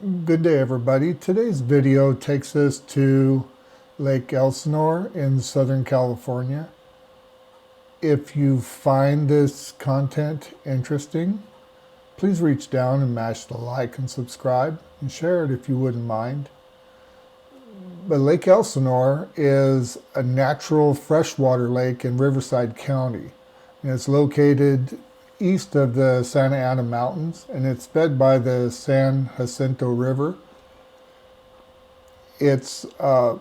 Good day, everybody. Today's video takes us to Lake Elsinore in Southern California. If you find this content interesting, please reach down and mash the like and subscribe and share it if you wouldn't mind. But Lake Elsinore is a natural freshwater lake in Riverside County, and it's located east of the Santa Ana Mountains, and it's fed by the San Jacinto River. It's a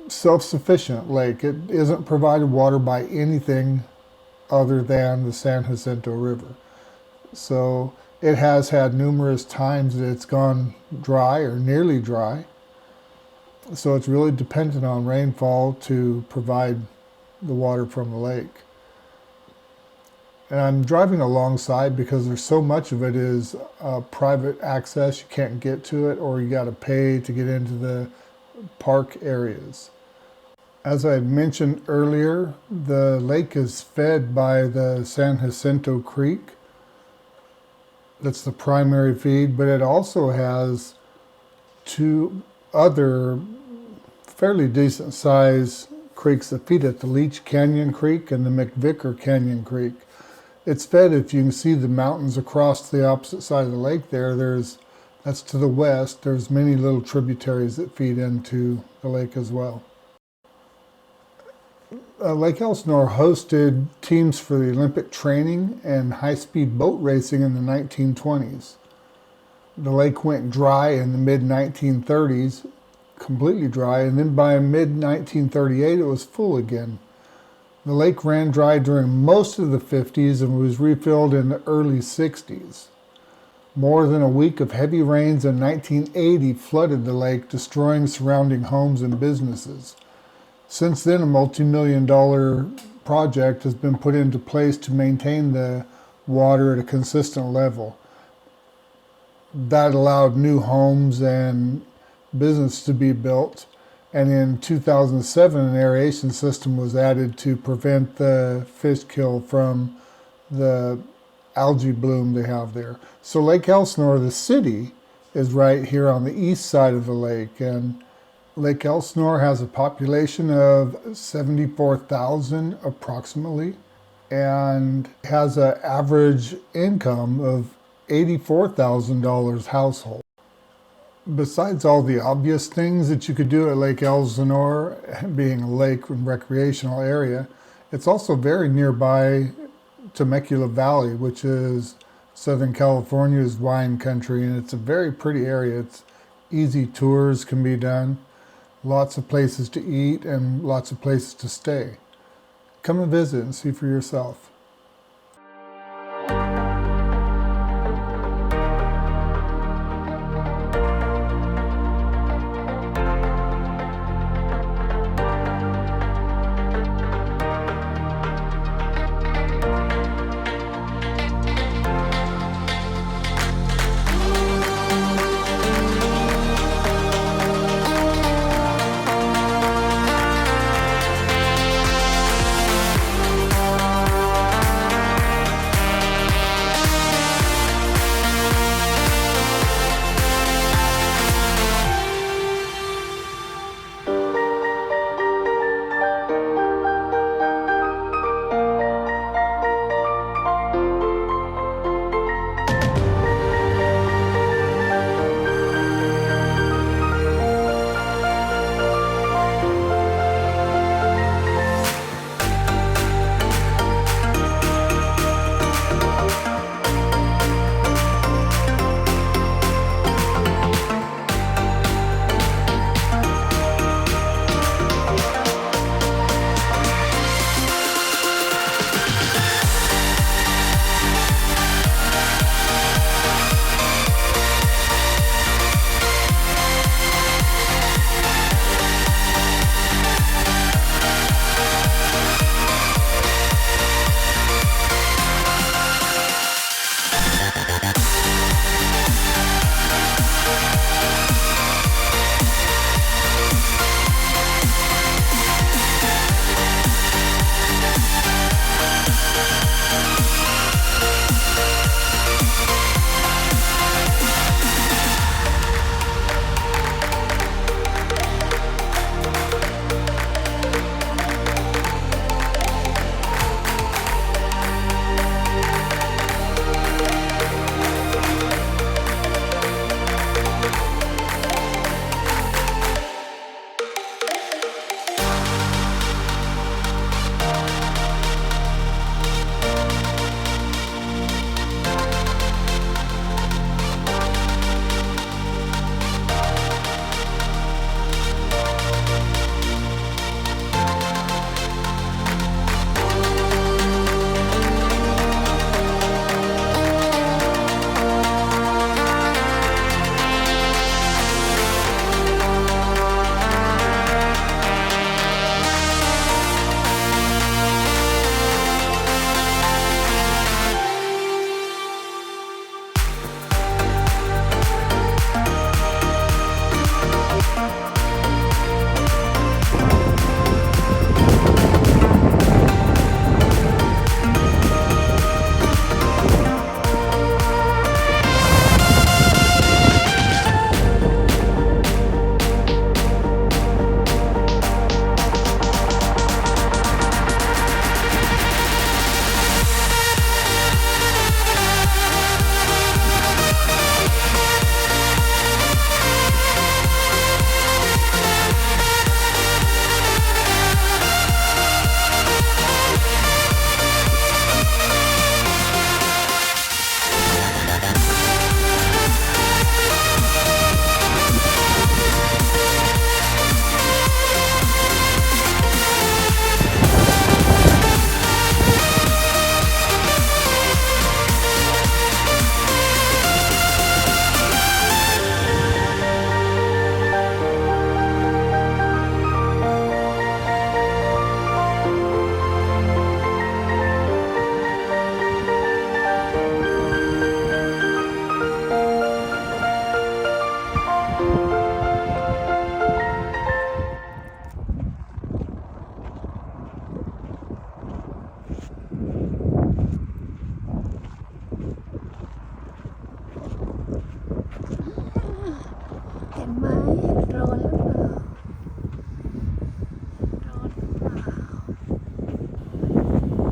self-sufficient lake. It isn't provided water by anything other than the San Jacinto River. So it has had numerous times that it's gone dry or nearly dry. So it's really dependent on rainfall to provide the water from the lake. And I'm driving alongside because there's so much of it is private access. You can't get to it, or you got to pay to get into the park areas. As I mentioned earlier, the lake is fed by the San Jacinto Creek. That's the primary feed, but it also has two other fairly decent sized creeks that feed it, the Leech Canyon Creek and the McVicker Canyon Creek. It's fed, if you can see the mountains across the opposite side of the lake there, that's to the west. There's many little tributaries that feed into the lake as well. Lake Elsinore hosted teams for the Olympic training and high-speed boat racing in the 1920s. The lake went dry in the mid-1930s, completely dry, and then by mid-1938 it was full again. The lake ran dry during most of the 50s and was refilled in the early 60s. More than a week of heavy rains in 1980 flooded the lake, destroying surrounding homes and businesses. Since then, a multi-million-dollar project has been put into place to maintain the water at a consistent level. That allowed new homes and business to be built. And in 2007, an aeration system was added to prevent the fish kill from the algae bloom they have there. So Lake Elsinore, the city, is right here on the east side of the lake. And Lake Elsinore has a population of 74,000 approximately, and has an average income of $84,000 household. Besides all the obvious things that you could do at Lake Elsinore, being a lake and recreational area, it's also very nearby Temecula Valley, which is Southern California's wine country, and it's a very pretty area. It's easy tours can be done, lots of places to eat, and lots of places to stay. Come and visit and see for yourself.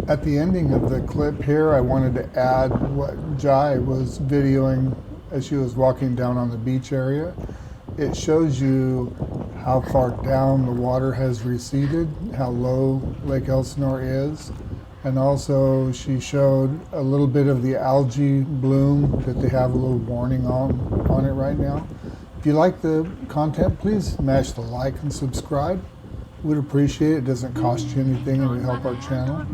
At the ending of the clip here, I wanted to add what Jai was videoing as she was walking down on the beach area. It shows you how far down the water has receded, how low Lake Elsinore is, and also she showed a little bit of the algae bloom that they have a little warning on it right now. If you like the content, please smash the like and subscribe. We'd appreciate it. It doesn't cost you anything and we help our channel.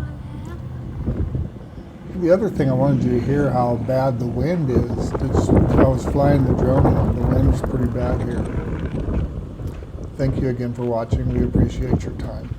The other thing I wanted you to hear how bad the wind is. I was flying the drone and the wind is pretty bad here. Thank you again for watching. We appreciate your time.